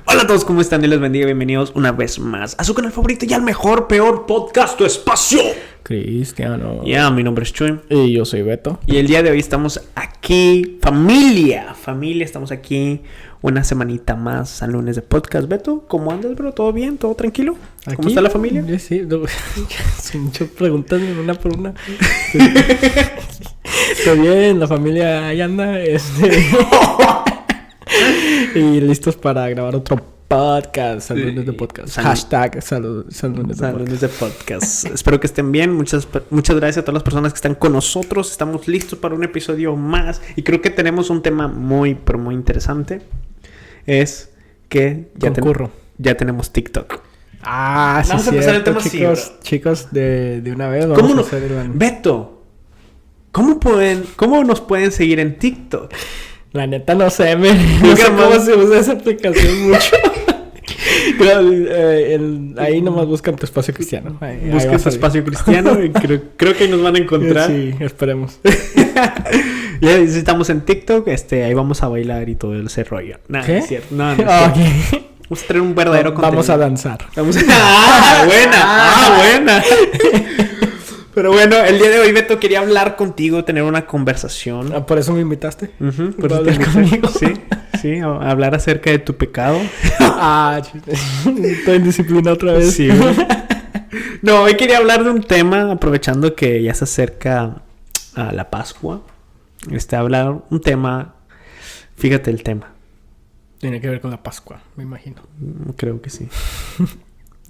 Hola a todos, ¿cómo están? Dios les bendiga, bienvenidos una vez más a su canal favorito y al mejor, peor podcast, Tu Espacio Cristiano. Mi nombre es Chuy. Y yo soy Beto. Y el día de hoy estamos aquí, familia, estamos aquí una semanita más al lunes de podcast. Beto, ¿cómo andas, bro? ¿Todo bien? ¿Todo tranquilo? ¿Aquí? ¿Cómo está la familia? Sí, son muchas preguntas una por una. Está bien, la familia ahí anda, y listos para grabar otro podcast, Saludos de Podcast. Hashtag Saludos de Podcast. Espero que estén bien. Muchas gracias a todas las personas que están con nosotros. Estamos listos para un episodio más. Y creo que tenemos un tema muy, pero muy interesante. Es que ya tenemos TikTok. Ah, sí, vamos a empezar el tema chicos, de una vez. ¿Cómo no? Beto, ¿cómo nos pueden seguir en TikTok? La neta no sé, no sé cómo se usa esa aplicación mucho. Ahí nomás buscan Tu Espacio Cristiano. Busquen Tu Espacio Cristiano y creo que ahí nos van a encontrar. Sí, esperemos. Ya estamos en TikTok, ahí vamos a bailar y todo ese rollo. Nada, ¿Qué? Es cierto. No, okay. Vamos a traer un verdadero contenido. Vamos a danzar. Buena. Pero bueno, el día de hoy, Beto, quería hablar contigo, tener una conversación. ¿Por eso me invitaste? Por eso te conmigo. Sí, a hablar acerca de tu pecado. Estoy en disciplina otra vez. Sí. No, hoy quería hablar de un tema, aprovechando que ya se acerca a la Pascua. Hablar un tema, fíjate el tema. Tiene que ver con la Pascua, me imagino. Creo que sí.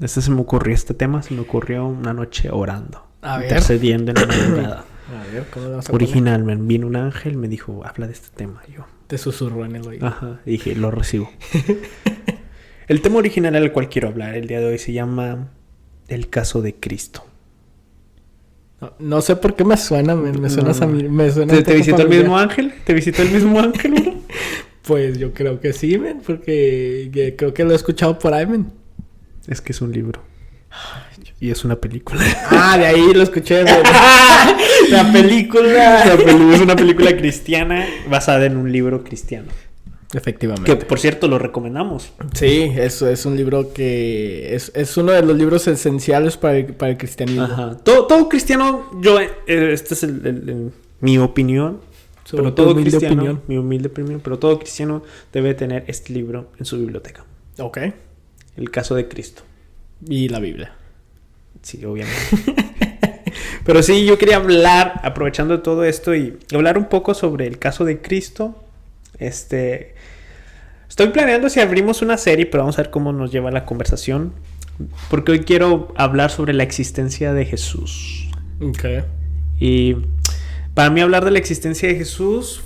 Se me ocurrió una noche orando. Intercediendo en la madrugada. A ver, ¿cómo lo vas a Originalmente vino un ángel, me dijo, habla de este tema. Yo te susurró en el oído. Ajá, y dije, lo recibo. El tema original al cual quiero hablar el día de hoy se llama El caso de Cristo. No sé por qué me suena, me suenas a mí. ¿Te visitó el mismo ángel? ¿Te visitó el mismo ángel, bro? Pues yo creo que sí, men, porque creo que lo he escuchado por ahí, men. Es que es un libro. Y es una película. De ahí lo escuché. La película. Es una película cristiana basada en un libro cristiano. Efectivamente. Que, por cierto, lo recomendamos. Sí, eso es un libro que es uno de los libros esenciales para el cristianismo. Ajá. Todo cristiano, esta es mi opinión. Pero todo cristiano, mi humilde opinión, pero todo cristiano debe tener este libro en su biblioteca. Ok. El caso de Cristo. Y la Biblia. Sí, obviamente. Pero sí, yo quería hablar, aprovechando de todo esto, y hablar un poco sobre el caso de Cristo. Estoy planeando si abrimos una serie, pero vamos a ver cómo nos lleva la conversación. Porque hoy quiero hablar sobre la existencia de Jesús. Ok. Y para mí hablar de la existencia de Jesús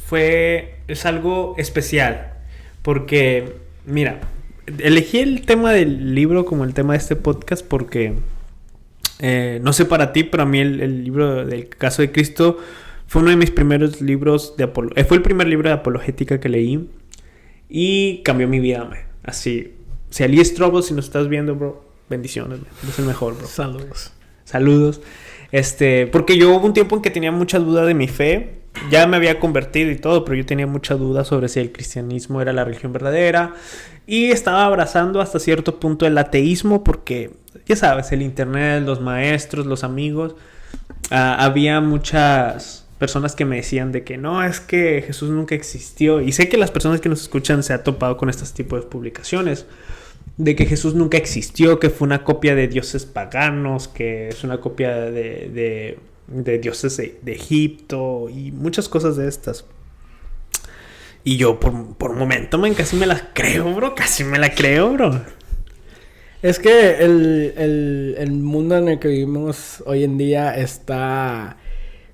es algo especial. Porque, mira, elegí el tema del libro como el tema de este podcast porque no sé para ti, pero a mí el libro del caso de Cristo fue uno de mis primeros libros fue el primer libro de apologética que leí y cambió mi vida, man. Así, si Ali Strobo, si nos estás viendo, bro, bendiciones, man. Eres el mejor, bro. Saludos. Porque yo hubo un tiempo en que tenía muchas dudas de mi fe. Ya me había convertido y todo, pero yo tenía muchas dudas sobre si el cristianismo era la religión verdadera. Y estaba abrazando hasta cierto punto el ateísmo porque, ya sabes, el internet, los maestros, los amigos. Había muchas personas que me decían de que no, es que Jesús nunca existió. Y sé que las personas que nos escuchan se han topado con este tipo de publicaciones. De que Jesús nunca existió, que fue una copia de dioses paganos, que es una copia de dioses de Egipto y muchas cosas de estas. Y yo por un momento, man, casi me la creo, bro. Es que el mundo en el que vivimos hoy en día está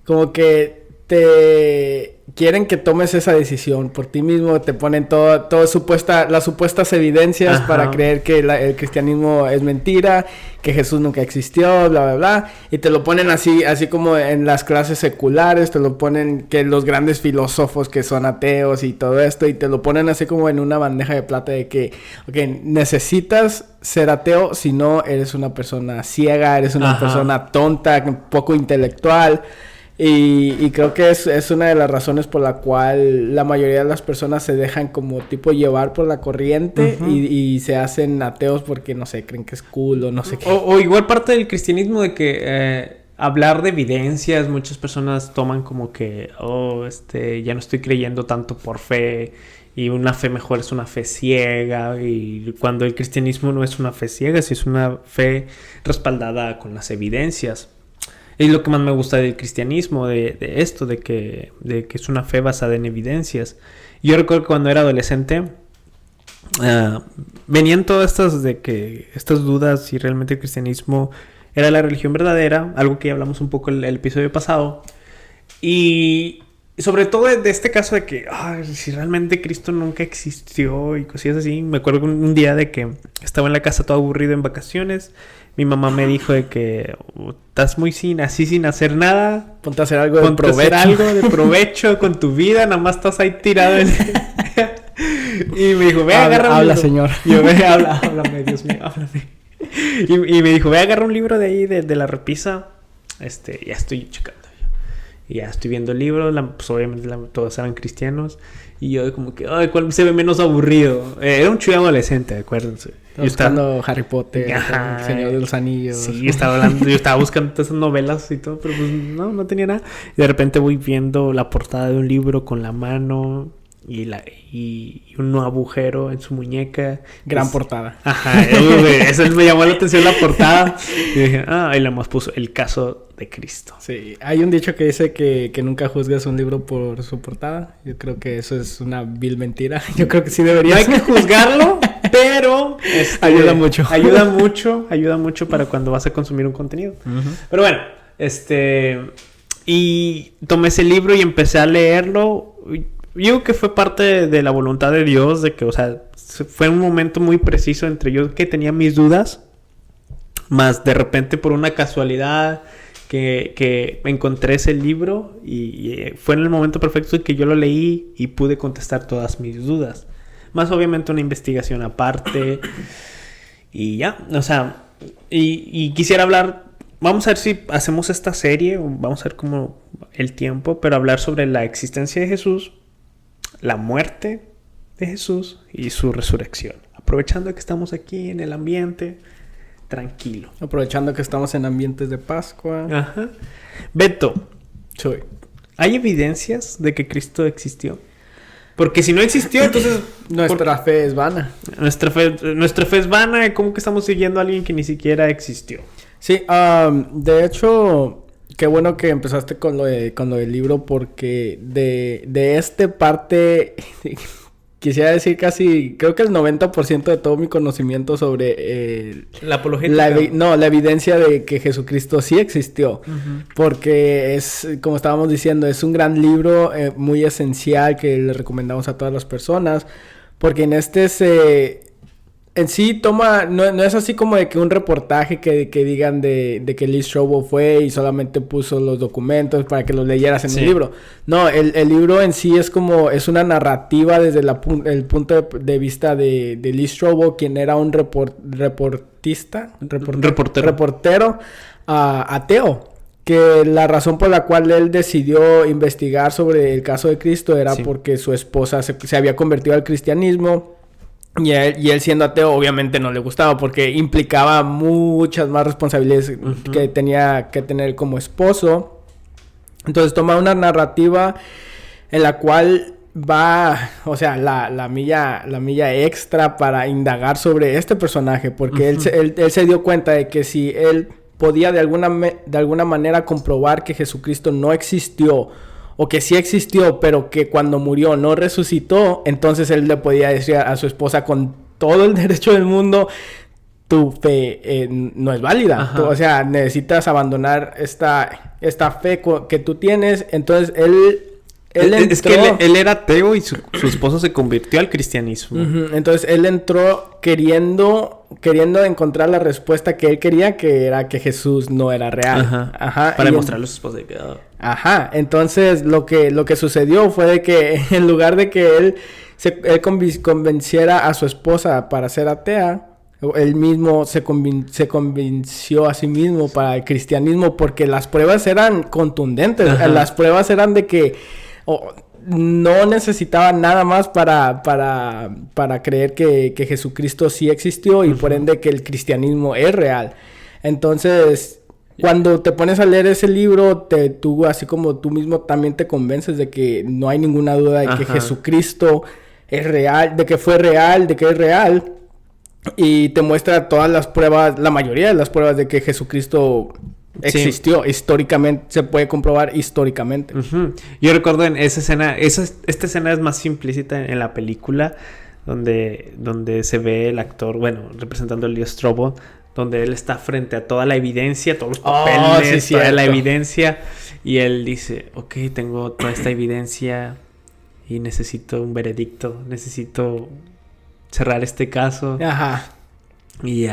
como que te quieren que tomes esa decisión por ti mismo, te ponen las supuestas evidencias. Ajá. Para creer que el cristianismo es mentira, que Jesús nunca existió, bla, bla, bla, y te lo ponen así como en las clases seculares, te lo ponen que los grandes filósofos que son ateos y todo esto, y te lo ponen así como en una bandeja de plata de que, okay, necesitas ser ateo, si no eres una persona ciega, eres una Ajá. persona tonta, poco intelectual. Y creo que es una de las razones por la cual la mayoría de las personas se dejan como tipo llevar por la corriente y se hacen ateos porque, no sé, creen que es cool o no sé qué. O igual parte del cristianismo de que hablar de evidencias, muchas personas toman como que, ya no estoy creyendo tanto por fe y una fe mejor es una fe ciega, y cuando el cristianismo no es una fe ciega, sí es una fe respaldada con las evidencias. Es lo que más me gusta del cristianismo, de esto, de que es una fe basada en evidencias. Yo recuerdo que cuando era adolescente venían todas estas dudas si realmente el cristianismo era la religión verdadera, algo que ya hablamos un poco el episodio pasado, y sobre todo de este caso de que si realmente Cristo nunca existió y cosillas así. Me acuerdo un día de que estaba en la casa todo aburrido en vacaciones. Mi mamá me dijo de que estás muy sin hacer nada. Ponte a hacer algo de provecho. Algo de provecho con tu vida, nada más estás ahí tirado. Y me dijo, ve a agarrar un libro. Habla, señor. Yo, háblame, Dios mío, háblame. Y me dijo, ve a agarrar un libro de ahí, de la repisa. Ya estoy checando. Y ya estoy viendo el libro, pues obviamente todos eran cristianos. Y yo como que, ¿cuál se ve menos aburrido? Era un chulo adolescente, acuérdense. Yo buscando Harry Potter, El Señor de los Anillos. Sí, yo estaba buscando todas esas novelas y todo, pero pues no tenía nada. Y de repente voy viendo la portada de un libro con la mano y un agujero en su muñeca. Gran portada. Ajá, eso me llamó la atención, la portada. Y dije, y la más puso El caso de Cristo. Sí, hay un dicho que dice que nunca juzgas un libro por su portada. Yo creo que eso es una vil mentira. Yo creo que sí deberías. No hay que juzgarlo, pero ayuda mucho. Ayuda mucho para cuando vas a consumir un contenido. Pero bueno, y tomé ese libro y empecé a leerlo. Yo creo que fue parte de la voluntad de Dios, de que, o sea, fue un momento muy preciso entre yo que tenía mis dudas, más de repente por una casualidad que encontré ese libro y fue en el momento perfecto en que yo lo leí y pude contestar todas mis dudas. Más obviamente una investigación aparte y ya, o sea, y quisiera hablar, vamos a ver si hacemos esta serie, vamos a ver cómo el tiempo, pero hablar sobre la existencia de Jesús, la muerte de Jesús y su resurrección. Aprovechando que estamos aquí en el ambiente tranquilo. Aprovechando que estamos en ambientes de Pascua. Ajá. Beto. Sí. ¿Hay evidencias de que Cristo existió? Porque si no existió, entonces... Nuestra fe es vana. Nuestra fe es vana. ¿Cómo que estamos siguiendo a alguien que ni siquiera existió? Sí, de hecho... Qué bueno que empezaste con lo del libro, porque de esta parte quisiera decir casi, creo que el 90% de todo mi conocimiento sobre la apologética. La evidencia de que Jesucristo sí existió, porque es, como estábamos diciendo, es un gran libro muy esencial que le recomendamos a todas las personas, porque en en sí no es así como de que un reportaje que digan de que Lee Strobel fue y solamente puso los documentos para que los leyeras en un libro. No, el libro en sí es una narrativa desde el punto de vista de Lee Strobel, quien era un reportero ateo. Que la razón por la cual él decidió investigar sobre el caso de Cristo era porque su esposa se había convertido al cristianismo. Y él siendo ateo obviamente no le gustaba porque implicaba muchas más responsabilidades que tenía que tener como esposo. Entonces toma una narrativa en la cual va, o sea, la milla extra para indagar sobre este personaje, porque él se dio cuenta de que si él podía de alguna manera comprobar que Jesucristo no existió, o que sí existió, pero que cuando murió no resucitó, entonces él le podía decir a su esposa con todo el derecho del mundo, tu fe no es válida. O sea, necesitas abandonar esta fe que tú tienes. Entonces él entró... Es que él era ateo y su esposa se convirtió al cristianismo. Entonces él entró queriendo encontrar la respuesta que él quería, que era que Jesús no era real. Para demostrarle a su esposa de que... Entonces lo que sucedió fue de que en lugar de que él convenciera a su esposa para ser atea, Él mismo se convenció a sí mismo para el cristianismo porque las pruebas eran contundentes. Ajá. Las pruebas eran de que no necesitaba nada más para creer que Jesucristo sí existió y por ende que el cristianismo es real. Entonces, cuando te pones a leer ese libro, tú así como tú mismo también te convences de que no hay ninguna duda de que Jesucristo es real, de que fue real, de que es real. Y te muestra todas las pruebas, la mayoría de las pruebas de que Jesucristo existió. Sí. Históricamente, se puede comprobar históricamente. Yo recuerdo en esa escena, esta escena es más implícita en la película, donde se ve el actor, bueno, representando a Lee Strobel, donde él está frente a toda la evidencia, todos los papeles, toda la evidencia, y él dice, ok, tengo toda esta evidencia y necesito un veredicto, necesito cerrar este caso. Ajá. Y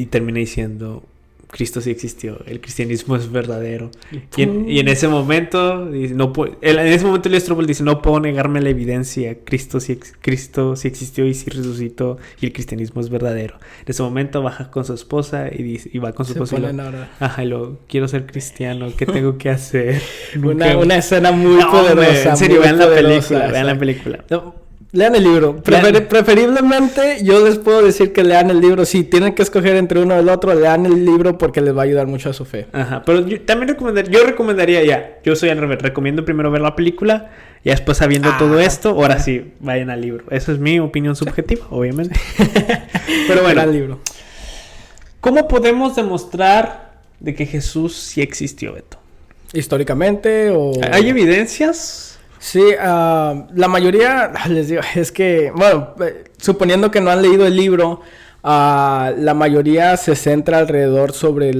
termina diciendo, Cristo sí existió, el cristianismo es verdadero. Y en ese momento, Lee Strobel dice, no puedo negarme la evidencia, Cristo sí existió y sí resucitó y el cristianismo es verdadero. En ese momento baja con su esposa y va con su esposa. Y lo quiero ser cristiano, ¿qué tengo que hacer? Una escena muy poderosa. En serio, vean la película. No. Lean el libro. Preferiblemente, yo les puedo decir que lean el libro. Si tienen que escoger entre uno o el otro, lean el libro porque les va a ayudar mucho a su fe. Ajá, pero yo también recomendaría yo soy al revés, recomiendo primero ver la película y después sabiendo todo esto, ahora sí, vayan al libro. Esa es mi opinión subjetiva, obviamente. Pero bueno, el libro. ¿Cómo podemos demostrar de que Jesús sí existió, Beto? ¿Históricamente o...? ¿Hay evidencias? Sí, la mayoría, les digo, es que, bueno, suponiendo que no han leído el libro, la mayoría se centra alrededor sobre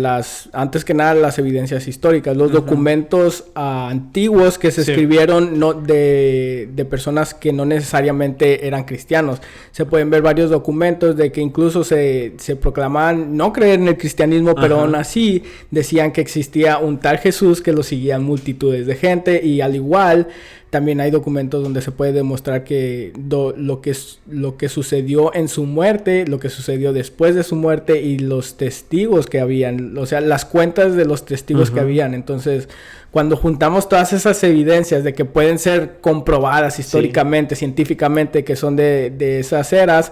antes que nada, las evidencias históricas, los documentos antiguos que se escribieron de personas que no necesariamente eran cristianos. Se pueden ver varios documentos de que incluso se proclamaban no creer en el cristianismo, pero aún así decían que existía un tal Jesús que lo seguían multitudes de gente, y al igual también hay documentos donde se puede demostrar que lo que sucedió en su muerte, lo que sucedió después de su muerte y los testigos que habían, o sea, las cuentas de los testigos que habían. Entonces, cuando juntamos todas esas evidencias de que pueden ser comprobadas históricamente, científicamente, que son de esas eras,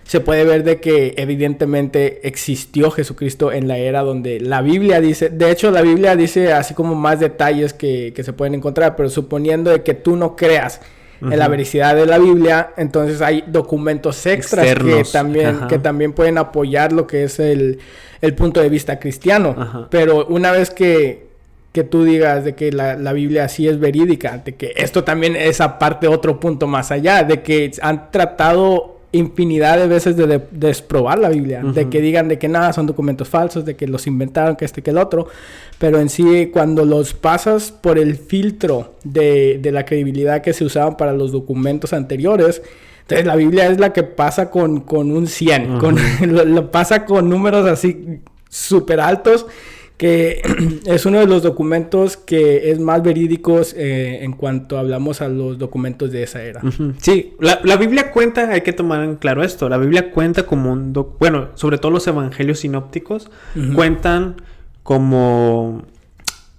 se puede ver de que evidentemente existió Jesucristo en la era donde la Biblia dice... De hecho, la Biblia dice así como más detalles que se pueden encontrar, pero suponiendo de que tú no creas en la veracidad de la Biblia, entonces hay documentos extras que también pueden apoyar lo que es el punto de vista cristiano. Pero una vez que tú digas de que la Biblia sí es verídica, de que esto también es aparte otro punto más allá, de que han tratado infinidad de veces de desprobar la Biblia, de que digan de que nada, son documentos falsos, de que los inventaron, que que el otro, pero en sí cuando los pasas por el filtro de la credibilidad que se usaban para los documentos anteriores, entonces la Biblia es la que pasa con un 100, lo pasa con números así súper altos, que es uno de los documentos que es más verídicos en cuanto hablamos a los documentos de esa era. Sí, la Biblia cuenta, hay que tomar en claro esto, la Biblia cuenta como bueno, sobre todo los evangelios sinópticos, cuentan como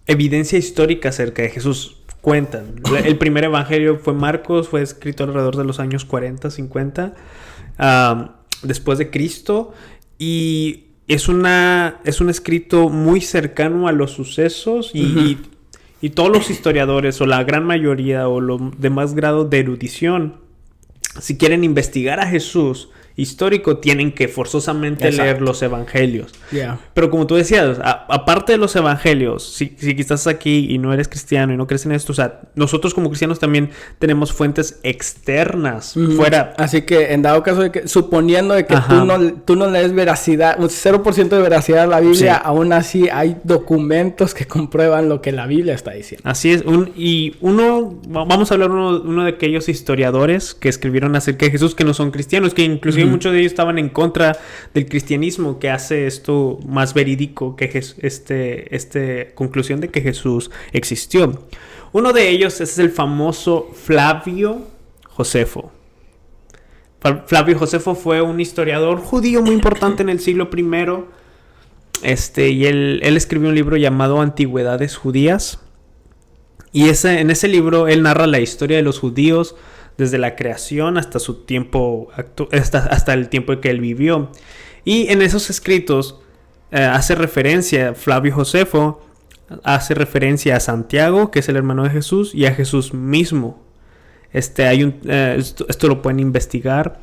evidencia histórica acerca de Jesús. Cuentan. El primer evangelio fue Marcos, fue escrito alrededor de los años 40, 50, después de Cristo, y es un escrito muy cercano a los sucesos y todos los historiadores o la gran mayoría o lo de más grado de erudición, si quieren investigar a Jesús histórico, tienen que forzosamente leer los evangelios. Pero como tú decías, aparte de los evangelios, si estás aquí y no eres cristiano y no crees en esto, o sea, nosotros como cristianos también tenemos fuentes externas fuera. Así que en dado caso de que, suponiendo de que tú no lees veracidad, un 0% de veracidad a la Biblia, aún así hay documentos que comprueban lo que la Biblia está diciendo. Así es. Vamos a hablar uno de aquellos historiadores que escribieron acerca de Jesús que no son cristianos, que inclusive muchos de ellos estaban en contra del cristianismo, que hace esto más verídico que conclusión de que Jesús existió. Uno de ellos es el famoso Flavio Josefo. Flavio Josefo fue un historiador judío muy importante en el siglo I. Y él escribió un libro llamado Antigüedades Judías. Y en ese libro él narra la historia de los judíos desde la creación hasta su tiempo, hasta el tiempo en que él vivió. Y en esos escritos Flavio Josefo hace referencia a Santiago, que es el hermano de Jesús, y a Jesús mismo. Esto lo pueden investigar.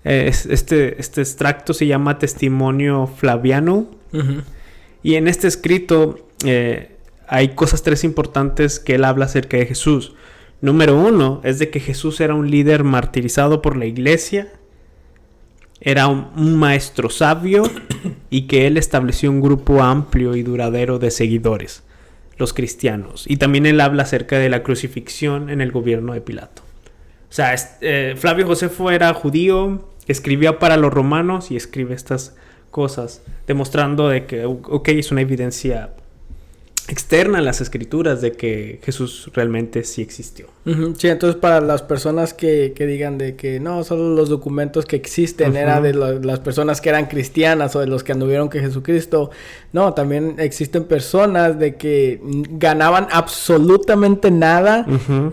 Este extracto se llama Testimonio Flaviano. Uh-huh. Y en este escrito hay tres importantes que él habla acerca de Jesús. Número 1 es de que Jesús era un líder martirizado por la iglesia, era un maestro sabio y que él estableció un grupo amplio y duradero de seguidores, los cristianos. Y también él habla acerca de la crucifixión en el gobierno de Pilato. O sea, Flavio Josefo era judío, escribía para los romanos y escribe estas cosas, demostrando de que, es una evidencia externa a las escrituras de que Jesús realmente sí existió. Uh-huh. Sí, entonces para las personas que digan de que no, solo los documentos que existen era de las personas que eran cristianas o de los que anduvieron con Jesucristo, no, también existen personas de que ganaban absolutamente nada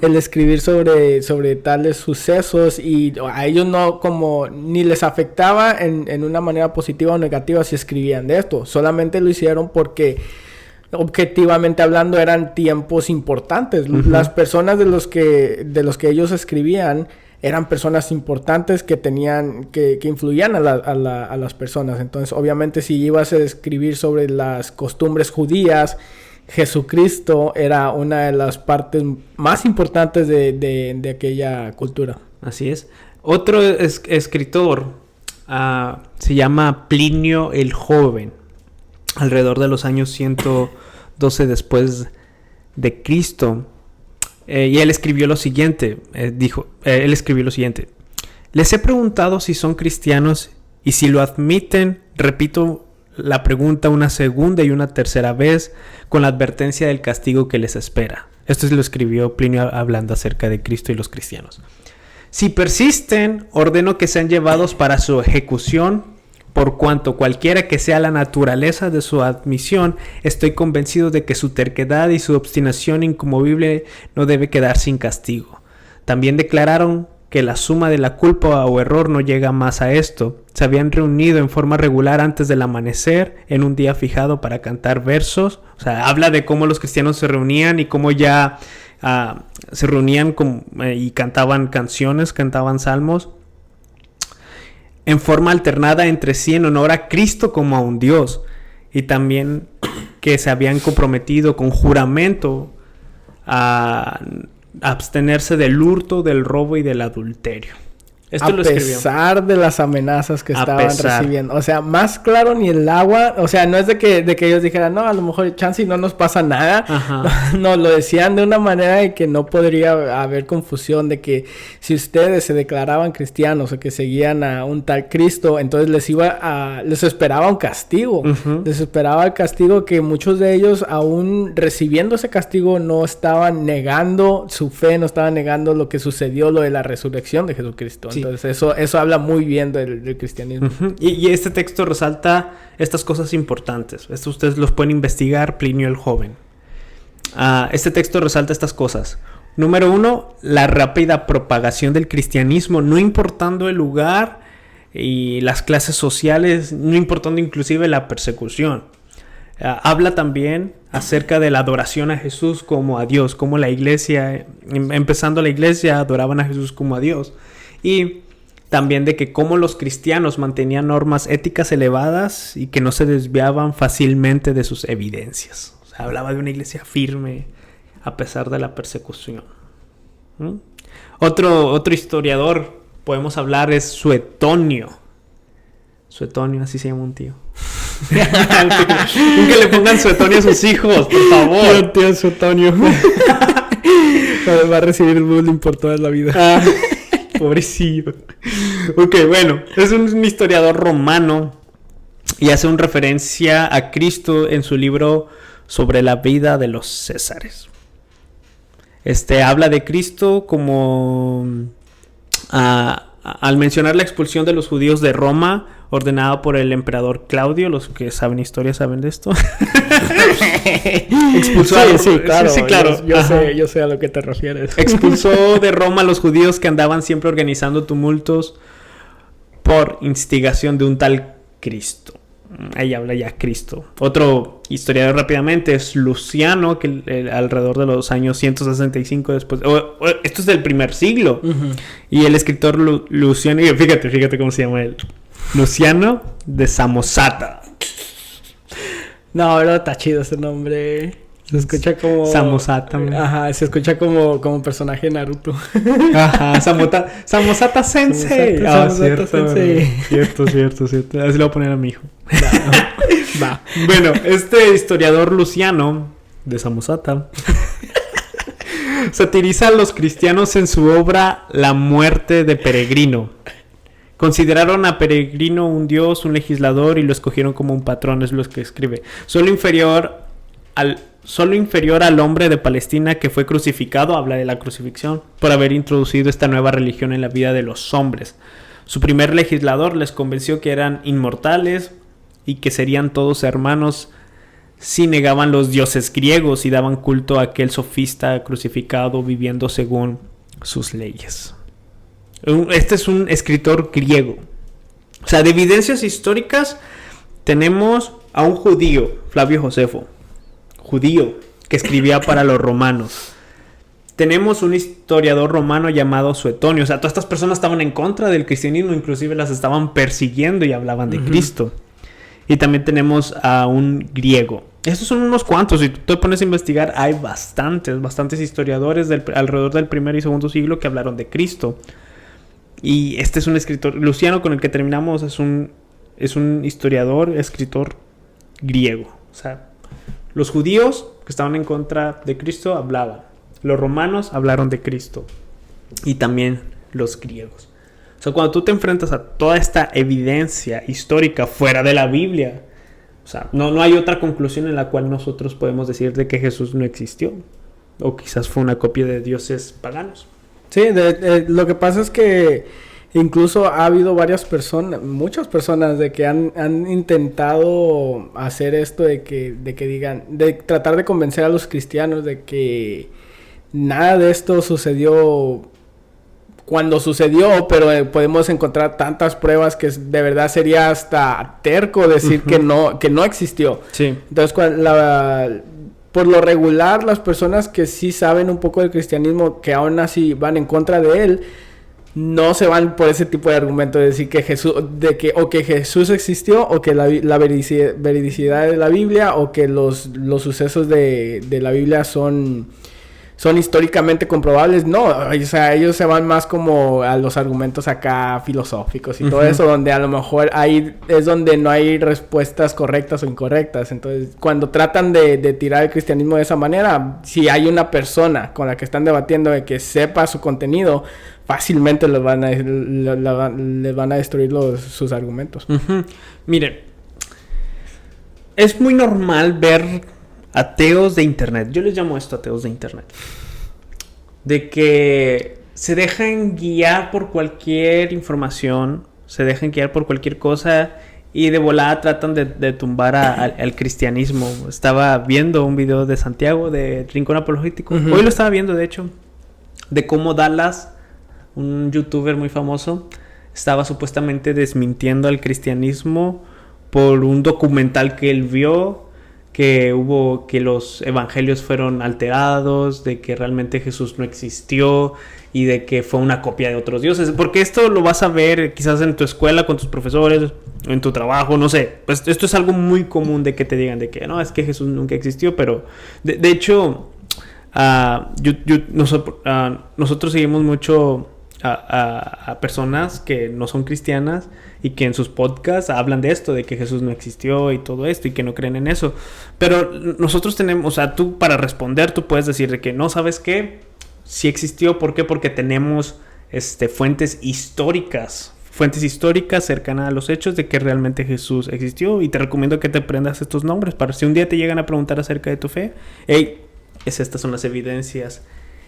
el escribir sobre tales sucesos y a ellos no como ni les afectaba en una manera positiva o negativa si escribían de esto, solamente lo hicieron porque objetivamente hablando eran tiempos importantes. Las personas de los que ellos escribían eran personas importantes que tenían que influían a las personas. Entonces obviamente si ibas a escribir sobre las costumbres judías, Jesucristo era una de las partes más importantes de aquella cultura. Así es. Otro escritor se llama Plinio el Joven, alrededor de los años 112 después de Cristo. Y él escribió lo siguiente. Les he preguntado si son cristianos y si lo admiten, repito la pregunta una segunda y una tercera vez con la advertencia del castigo que les espera. Esto lo escribió Plinio hablando acerca de Cristo y los cristianos. Si persisten, ordeno que sean llevados para su ejecución. Por cuanto cualquiera que sea la naturaleza de su admisión, estoy convencido de que su terquedad y su obstinación inconmovible no debe quedar sin castigo. También declararon que la suma de la culpa o error no llega más a esto. Se habían reunido en forma regular antes del amanecer, en un día fijado para cantar versos. O sea, habla de cómo los cristianos se reunían y cómo ya se reunían y cantaban canciones, cantaban salmos. En forma alternada entre sí en honor a Cristo como a un Dios. Y también que se habían comprometido con juramento a abstenerse del hurto, del robo y del adulterio. Esto lo escribió. A pesar de las amenazas que estaban recibiendo. O sea, más claro ni el agua. O sea, no es de que ellos dijeran, no, a lo mejor chance y no nos pasa nada. No, lo decían de una manera de que no podría haber confusión. De que si ustedes se declaraban cristianos o que seguían a un tal Cristo, entonces les esperaba un castigo. Les esperaba el castigo que muchos de ellos, aún recibiendo ese castigo, no estaban negando su fe, no estaban negando lo que sucedió, lo de la resurrección de Jesucristo. Sí. Entonces eso habla muy bien del cristianismo. Y este texto resalta estas cosas importantes. Esto ustedes los pueden investigar, Plinio el Joven. Este texto resalta estas cosas. Número 1, la rápida propagación del cristianismo, no importando el lugar y las clases sociales, no importando inclusive la persecución. Habla también acerca de la adoración a Jesús como a Dios, como la iglesia, empezando la iglesia, adoraban a Jesús como a Dios. Y también de que cómo los cristianos mantenían normas éticas elevadas y que no se desviaban fácilmente de sus evidencias. O sea, hablaba de una iglesia firme a pesar de la persecución. Otro historiador podemos hablar es Suetonio. Suetonio, así se llama un tío. Nunca le pongan Suetonio a sus hijos, por favor. Tío Suetonio. Va a recibir el bullying por toda la vida. Pobrecillo. Ok, bueno, es un historiador romano y hace una referencia a Cristo en su libro sobre la vida de los Césares. Habla de Cristo como al mencionar la expulsión de los judíos de Roma, ordenada por el emperador Claudio, los que saben historia saben de esto. Expulsó claro. Sí, claro. Yo sé a lo que te refieres. Expulsó de Roma a los judíos que andaban siempre organizando tumultos por instigación de un tal Cristo. Ahí habla ya Cristo. Otro historiador rápidamente es Luciano, que alrededor de los años 165 después. Esto es del primer siglo. Uh-huh. Y el escritor Luciano, y fíjate cómo se llama él. Luciano de Samosata. No, pero está chido ese nombre. Se escucha como... Samosata. Ajá, se escucha como personaje de Naruto. Ajá, Samosata Sensei. Samosata Sensei. Cierto. Así le voy a poner a mi hijo. Va. Bueno, este historiador Luciano de Samosata satiriza a los cristianos en su obra La muerte de Peregrino. Consideraron a Peregrino un dios, un legislador y lo escogieron como un patrón, es lo que escribe. Solo inferior al hombre de Palestina que fue crucificado, habla de la crucifixión, por haber introducido esta nueva religión en la vida de los hombres. Su primer legislador les convenció que eran inmortales y que serían todos hermanos si negaban los dioses griegos y daban culto a aquel sofista crucificado viviendo según sus leyes. Este es un escritor griego. O sea, de evidencias históricas tenemos a un judío, Flavio Josefo, judío, que escribía para los romanos. Tenemos un historiador romano llamado Suetonio. O sea, todas estas personas estaban en contra del cristianismo, inclusive las estaban persiguiendo y hablaban de Cristo. Y también tenemos a un griego. Estos son unos cuantos. Si tú te pones a investigar, hay bastantes historiadores alrededor del primer y segundo siglo que hablaron de Cristo. Y este es un escritor, Luciano, con el que terminamos, es un historiador, escritor griego. O sea, los judíos que estaban en contra de Cristo hablaban. Los romanos hablaron de Cristo. Y también los griegos. O sea, cuando tú te enfrentas a toda esta evidencia histórica fuera de la Biblia, o sea, no hay otra conclusión en la cual nosotros podemos decir de que Jesús no existió. O quizás fue una copia de dioses paganos. Sí, lo que pasa es que incluso ha habido muchas personas de que han intentado hacer esto de que digan, de tratar de convencer a los cristianos de que nada de esto sucedió cuando sucedió, pero podemos encontrar tantas pruebas que de verdad sería hasta terco decir que no existió. Sí. Entonces, por lo regular, las personas que sí saben un poco del cristianismo, que aún así van en contra de él, no se van por ese tipo de argumento de decir que Jesús existió, o que la veridicidad de la Biblia, o que los sucesos de la Biblia son históricamente comprobables. No, o sea, ellos se van más como a los argumentos acá filosóficos y todo eso, donde a lo mejor ahí es donde no hay respuestas correctas o incorrectas. Entonces, cuando tratan de tirar el cristianismo de esa manera, si hay una persona con la que están debatiendo de que sepa su contenido, fácilmente les van a destruir sus argumentos. Miren, es muy normal ver ateos de internet, yo les llamo esto ateos de internet, de que se dejan guiar por cualquier información, se dejan guiar por cualquier cosa y de volada tratan de tumbar al cristianismo. Estaba viendo un video de Santiago de Rincón Apologético, hoy lo estaba viendo de hecho, de cómo Dallas, un youtuber muy famoso, estaba supuestamente desmintiendo al cristianismo por un documental que él vio, que los evangelios fueron alterados, de que realmente Jesús no existió y de que fue una copia de otros dioses. Porque esto lo vas a ver quizás en tu escuela con tus profesores, en tu trabajo, no sé. Pues esto es algo muy común de que te digan de que no, es que Jesús nunca existió, pero de hecho nosotros seguimos mucho a personas que no son cristianas y que en sus podcasts hablan de esto, de que Jesús no existió y todo esto y que no creen en eso. Pero nosotros tenemos, o sea, tú para responder tú puedes decir de que no, ¿sabes qué? Sí existió. ¿Por qué? Porque tenemos fuentes históricas cercanas a los hechos de que realmente Jesús existió, y te recomiendo que te aprendas estos nombres para si un día te llegan a preguntar acerca de tu fe, estas son las evidencias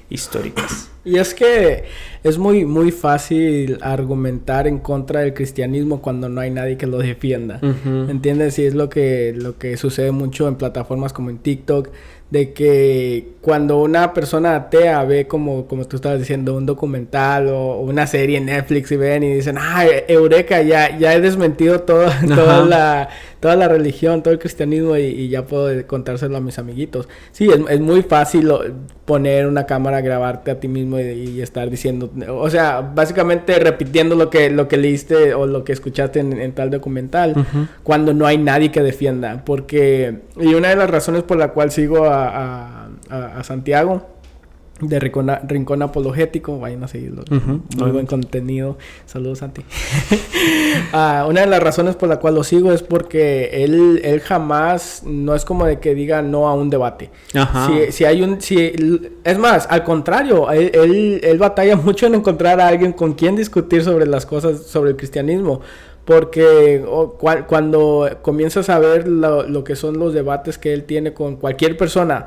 históricas. Y es que es muy, muy fácil argumentar en contra del cristianismo cuando no hay nadie que lo defienda. ¿Entiendes? Y es lo que sucede mucho en plataformas como en TikTok, de que cuando una persona atea ve como tú estabas diciendo, un documental o una serie en Netflix y ven y dicen, eureka, ya he desmentido toda la religión, todo el cristianismo y ya puedo contárselo a mis amiguitos. Sí, es muy fácil poner una cámara, grabarte a ti mismo y estar diciendo, o sea, básicamente repitiendo lo que leíste o lo que escuchaste en tal documental, cuando no hay nadie que defienda. Y una de las razones por la cual sigo a Santiago de Rincón Apologético, vayan a seguirlo, muy buen contenido. Saludos, Santi. Una de las razones por la cual lo sigo es porque él jamás, no es como de que diga no a un debate. Es más, al contrario, él batalla mucho en encontrar a alguien con quien discutir sobre las cosas, sobre el cristianismo. Porque cuando comienzas a ver lo que son los debates que él tiene con cualquier persona,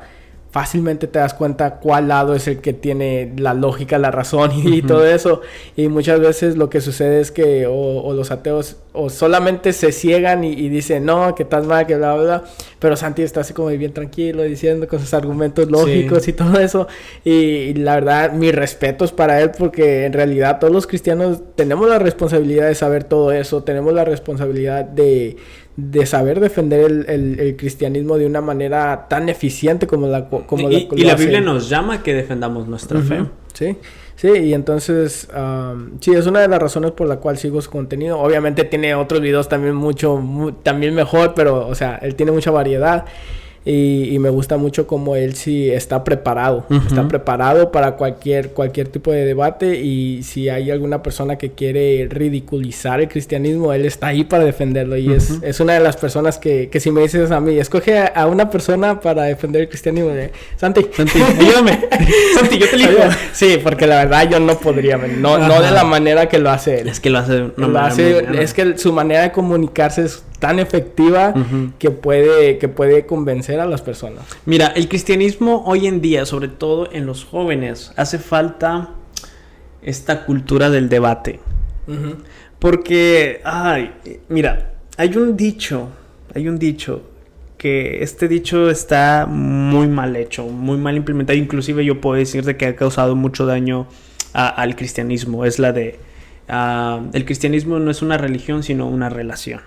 fácilmente te das cuenta cuál lado es el que tiene la lógica, la razón y todo eso. Y muchas veces lo que sucede es que o los ateos o solamente se ciegan y dicen, no, que estás mal, que bla, bla, bla. Pero Santi está así como bien tranquilo, diciendo con sus argumentos lógicos y todo eso. Y la verdad, mis respetos para él, porque en realidad todos los cristianos tenemos la responsabilidad de saber todo eso. Tenemos la responsabilidad de saber defender el cristianismo de una manera tan eficiente como la Biblia nos llama a que defendamos nuestra fe. Sí, y entonces sí, es una de las razones por la cual sigo su contenido. Obviamente tiene otros videos también también mejor, pero o sea, él tiene mucha variedad. Y me gusta mucho como él sí está preparado. Está preparado para cualquier tipo de debate. Y si hay alguna persona que quiere ridiculizar el cristianismo, él está ahí para defenderlo. Y es una de las personas que si me dices a mí, escoge a una persona para defender el cristianismo. Santi, ayúdame. Santi, yo te elijo. Sí, porque la verdad yo no podría. No de la manera que lo hace él. Es que lo hace es que su manera de comunicarse es tan efectiva que puede convencer a las personas. Mira, el cristianismo hoy en día, sobre todo en los jóvenes, hace falta esta cultura del debate. Porque, mira, hay un dicho que este dicho está muy mal hecho, muy mal implementado. Inclusive yo puedo decirte que ha causado mucho daño al cristianismo. Es la de, el cristianismo no es una religión, sino una relación.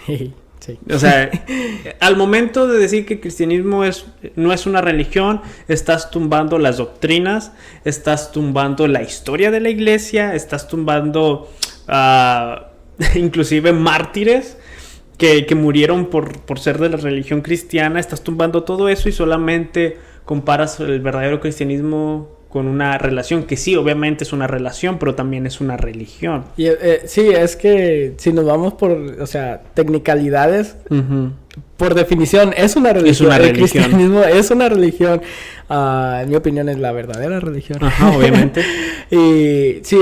Sí. O sea, al momento de decir que el cristianismo no es una religión, estás tumbando las doctrinas, estás tumbando la historia de la iglesia, estás tumbando inclusive mártires que murieron por ser de la religión cristiana. Estás tumbando todo eso y solamente comparas el verdadero cristianismo con una relación, que sí, obviamente es una relación, pero también es una religión. Y sí, es que si nos vamos por, o sea, tecnicalidades, por definición, es una religión. El cristianismo es una religión. En mi opinión, es la verdadera religión. Obviamente. Y sí,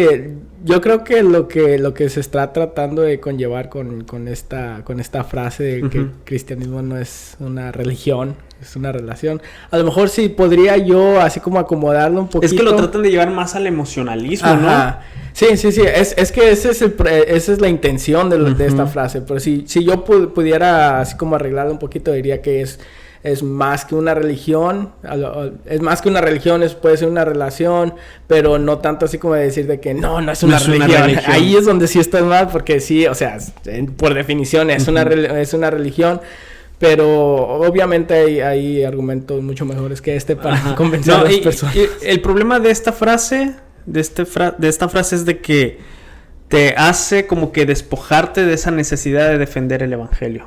yo creo que lo que se está tratando de conllevar con esta frase de que el cristianismo no es una religión, es una relación. A lo mejor sí podría yo así como acomodarlo un poquito. Es que lo tratan de llevar más al emocionalismo, ¿no? Sí. Es que esa es la intención de esta frase. Pero si yo pudiera así como arreglarlo un poquito, diría que es más que una religión. Es más que una religión, puede ser una relación, pero no tanto así como decir de que no es una religión. Ahí es donde sí estás mal, porque sí, o sea, por definición es una religión. Pero obviamente hay argumentos mucho mejores que para convencer a las personas. El problema de esta frase, de esta frase es de que te hace como que despojarte de esa necesidad de defender el evangelio.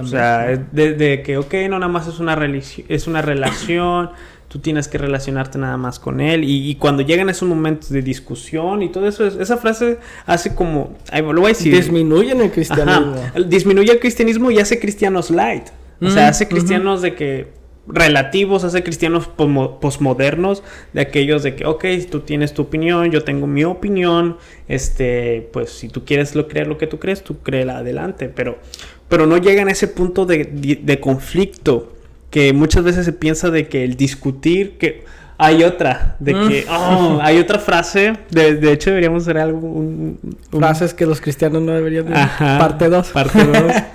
O sea, de que, no, nada más es una relación, tú tienes que relacionarte nada más con él. Y cuando llegan esos momentos de discusión y todo eso, esa frase hace como, lo voy a decir, disminuyen el cristianismo. Disminuye el cristianismo y hace cristianos light. O sea, hace cristianos de que relativos, hace cristianos posmodernos, de aquellos de que, tú tienes tu opinión, yo tengo mi opinión, pues si tú quieres creer lo que tú crees, tú créela adelante, pero no llegan a ese punto de conflicto, que muchas veces se piensa de que el discutir, que hay otra, de que... hay otra frase, de hecho deberíamos hacer algo... Frases que los cristianos no deberían de... Ajá, parte 2. Parte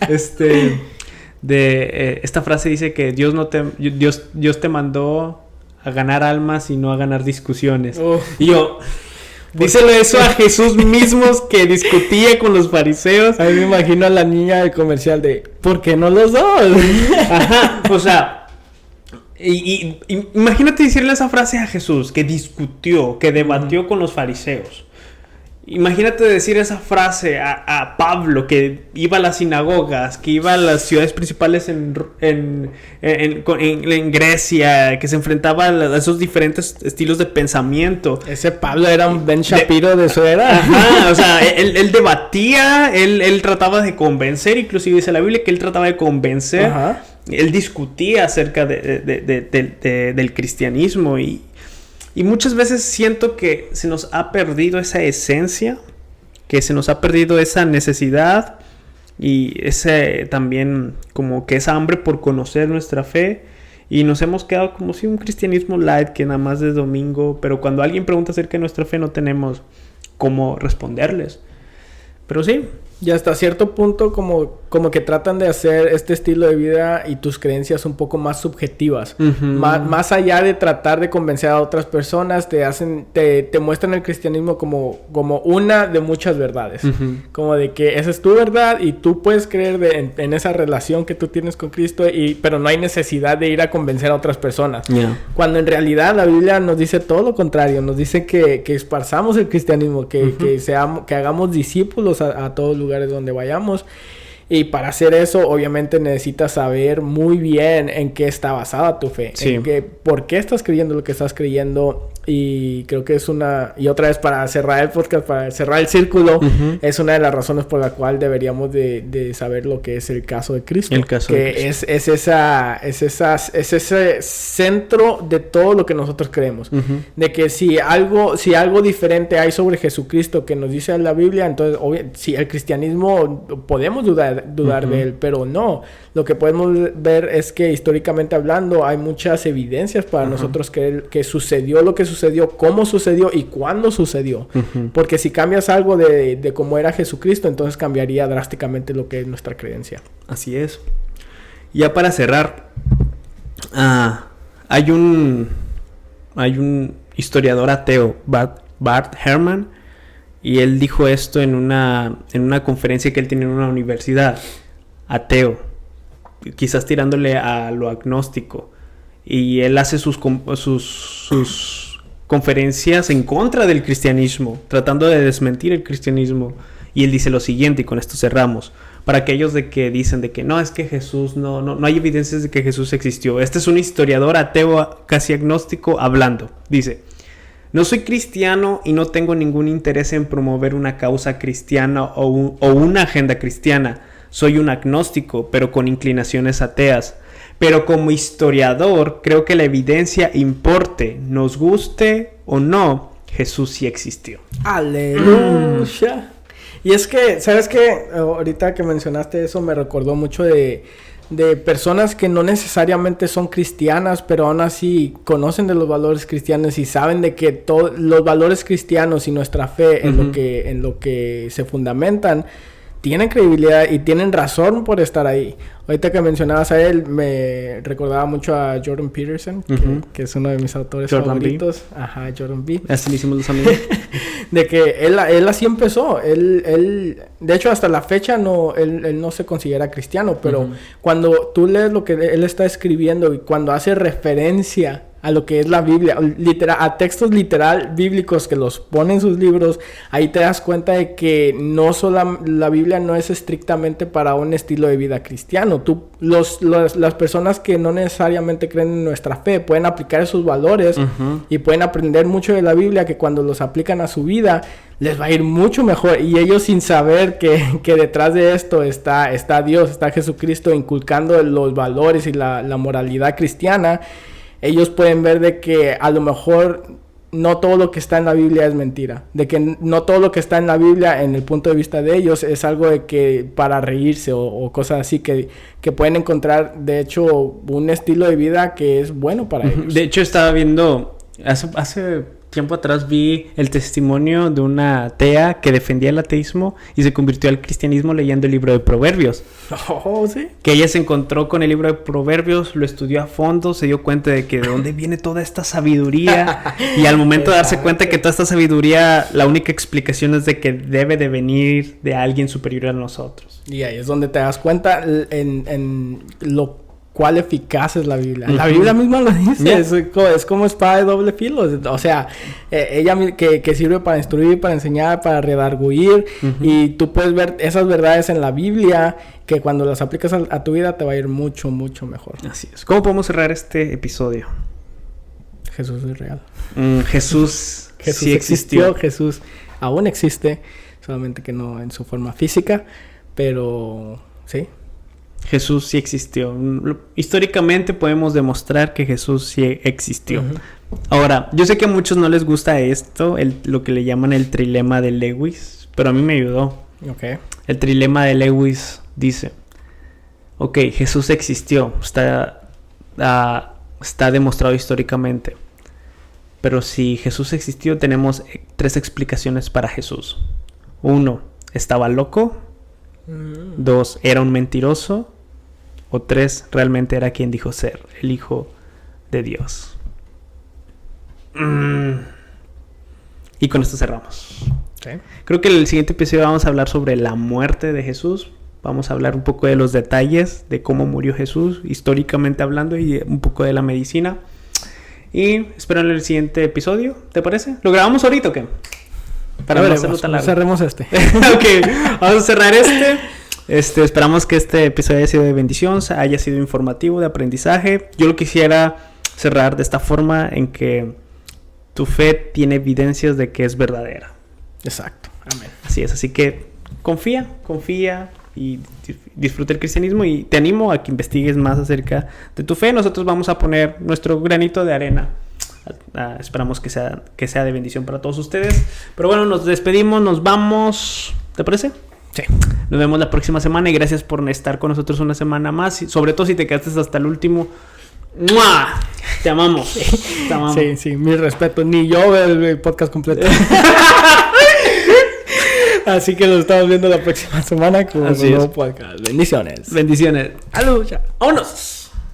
2. Esta frase dice que Dios te mandó a ganar almas y no a ganar discusiones. Y yo... Díselo eso a Jesús mismo que discutía con los fariseos. A mí me imagino a la niña del comercial de... ¿Por qué no los dos? Ajá, o sea... Y imagínate decirle esa frase a Jesús, que discutió, que debatió con los fariseos. Imagínate decir esa frase a Pablo, que iba a las sinagogas, que iba a las ciudades principales en Grecia, que se enfrentaba a esos diferentes estilos de pensamiento. Ese Pablo era un Ben Shapiro de su era. Ajá, o sea, él debatía, él trataba de convencer, inclusive dice la Biblia que él trataba de convencer. Ajá. Él discutía acerca del cristianismo y muchas veces siento que se nos ha perdido esa esencia, que se nos ha perdido esa necesidad y ese también como que esa hambre por conocer nuestra fe y nos hemos quedado como si un cristianismo light que nada más de domingo, pero cuando alguien pregunta acerca de nuestra fe no tenemos cómo responderles. Pero sí. Y hasta cierto punto como que tratan de hacer este estilo de vida y tus creencias un poco más subjetivas. Uh-huh. Más allá de tratar de convencer a otras personas, te muestran el cristianismo como una de muchas verdades. Uh-huh. Como de que esa es tu verdad y tú puedes creer en esa relación que tú tienes con Cristo, pero no hay necesidad de ir a convencer a otras personas. Yeah. Cuando en realidad la Biblia nos dice todo lo contrario. Nos dice que esparzamos el cristianismo, que hagamos discípulos a todos los lugares donde vayamos. Y para hacer eso, obviamente necesitas saber muy bien en qué está basada tu fe. Sí. Por qué estás creyendo lo que estás creyendo. Y creo que es y otra vez para cerrar el podcast, para cerrar el círculo, uh-huh. es una de las razones por la cual deberíamos de saber lo que es el caso de Cristo. El caso de Cristo. Es ese centro de todo lo que nosotros creemos. Uh-huh. De que si algo diferente hay sobre Jesucristo que nos dice la Biblia, entonces si el cristianismo podemos dudar uh-huh. de él, pero no. Lo que podemos ver es que históricamente hablando hay muchas evidencias para uh-huh. nosotros creer que sucedió lo que sucedió, cómo sucedió y cuándo sucedió. Uh-huh. Porque si cambias algo de cómo era Jesucristo, entonces cambiaría drásticamente lo que es nuestra creencia. Así es. Ya para cerrar, hay un historiador ateo, Bart Ehrman, y él dijo esto en una conferencia que él tenía en una universidad. Ateo, quizás tirándole a lo agnóstico, y él hace sus conferencias en contra del cristianismo, tratando de desmentir el cristianismo, y él dice lo siguiente, y con esto cerramos: para aquellos de que dicen de que no, es que Jesús no hay evidencias de que Jesús existió. Este es un historiador ateo, casi agnóstico, hablando. Dice: no soy cristiano y no tengo ningún interés en promover una causa cristiana o una agenda cristiana. Soy un agnóstico, pero con inclinaciones ateas. Pero como historiador, creo que la evidencia importe, nos guste o no, Jesús sí existió. ¡Aleluya! Y es que, ¿sabes qué? Ahorita que mencionaste eso me recordó mucho de personas que no necesariamente son cristianas, pero aún así conocen de los valores cristianos y saben de que todos los valores cristianos y nuestra fe uh-huh. en lo que se fundamentan tienen credibilidad y tienen razón por estar ahí. Ahorita que mencionabas a él, me recordaba mucho a Jordan Peterson, uh-huh. que es uno de mis autores Jordan favoritos. B. Ajá, Jordan B. Así le hicimos los amigos. De que él así empezó. Él de hecho, hasta la fecha él no se considera cristiano, pero uh-huh. cuando tú lees lo que él está escribiendo y cuando hace referencia a lo que es la Biblia, a textos literal bíblicos que los pone en sus libros, ahí te das cuenta de que no solo la Biblia no es estrictamente para un estilo de vida cristiano. Las personas que no necesariamente creen en nuestra fe pueden aplicar esos valores uh-huh. y pueden aprender mucho de la Biblia, que cuando los aplican a su vida les va a ir mucho mejor, y ellos sin saber que detrás de esto está Dios, está Jesucristo inculcando los valores y la moralidad cristiana. Ellos pueden ver de que a lo mejor no todo lo que está en la Biblia es mentira. De que no todo lo que está en la Biblia, en el punto de vista de ellos, es algo de que para reírse o cosas así. Que pueden encontrar, de hecho, un estilo de vida que es bueno para ellos. De hecho, estaba viendo Hace tiempo atrás vi el testimonio de una atea que defendía el ateísmo y se convirtió al cristianismo leyendo el libro de Proverbios. Oh, sí. Que ella se encontró con el libro de Proverbios, lo estudió a fondo, se dio cuenta de que de dónde viene toda esta sabiduría. Y al momento de darse cuenta que toda esta sabiduría, la única explicación es de que debe de venir de alguien superior a nosotros. Y ahí es donde te das cuenta en lo cuál eficaz es la Biblia. La Biblia misma lo dice. Yeah. Es como espada de doble filo. O sea, ella que sirve para instruir, para enseñar, para redarguir. Y tú puedes ver esas verdades en la Biblia que cuando las aplicas a tu vida te va a ir mucho, mucho mejor. Así es. ¿Cómo podemos cerrar este episodio? Jesús es real. Jesús sí existió. Jesús aún existe. Solamente que no en su forma física. Pero sí. Jesús sí existió. Históricamente podemos demostrar que Jesús sí existió. Ahora, yo sé que a muchos no les gusta esto, lo que le llaman el trilema de Lewis, pero a mí me ayudó. Okay. El trilema de Lewis dice, ok, Jesús existió, está demostrado históricamente, pero si Jesús existió, tenemos 3 explicaciones para Jesús. 1, estaba loco. 2, era un mentiroso. O 3, realmente era quien dijo ser, el Hijo de Dios. Y con esto cerramos. Okay. Creo que en el siguiente episodio vamos a hablar sobre la muerte de Jesús. Vamos a hablar un poco de los detalles de cómo murió Jesús, históricamente hablando, y un poco de la medicina. Y espero en el siguiente episodio, ¿te parece? ¿Lo grabamos ahorita o qué? Para no hacerlo tan largo. Cerremos este. Ok, vamos a cerrar este. Esperamos que este episodio haya sido de bendición, haya sido informativo, de aprendizaje. Yo lo quisiera cerrar de esta forma, en que tu fe tiene evidencias de que es verdadera. Exacto. Amén. Así es, así que confía y disfruta el cristianismo, y te animo a que investigues más acerca de tu fe. Nosotros vamos a poner nuestro granito de arena. Esperamos que sea de bendición para todos ustedes. Pero bueno, nos despedimos, nos vamos. ¿Te parece? Sí. Nos vemos la próxima semana y gracias por estar con nosotros una semana más. Y sobre todo si te quedaste hasta el último. ¡Mua! Te amamos. Te amamos. Sí, mi respeto. Ni yo veo el podcast completo. Así que nos estamos viendo la próxima semana con un nuevo podcast. Bendiciones. Bendiciones. ¡Aló! ¡Vámonos!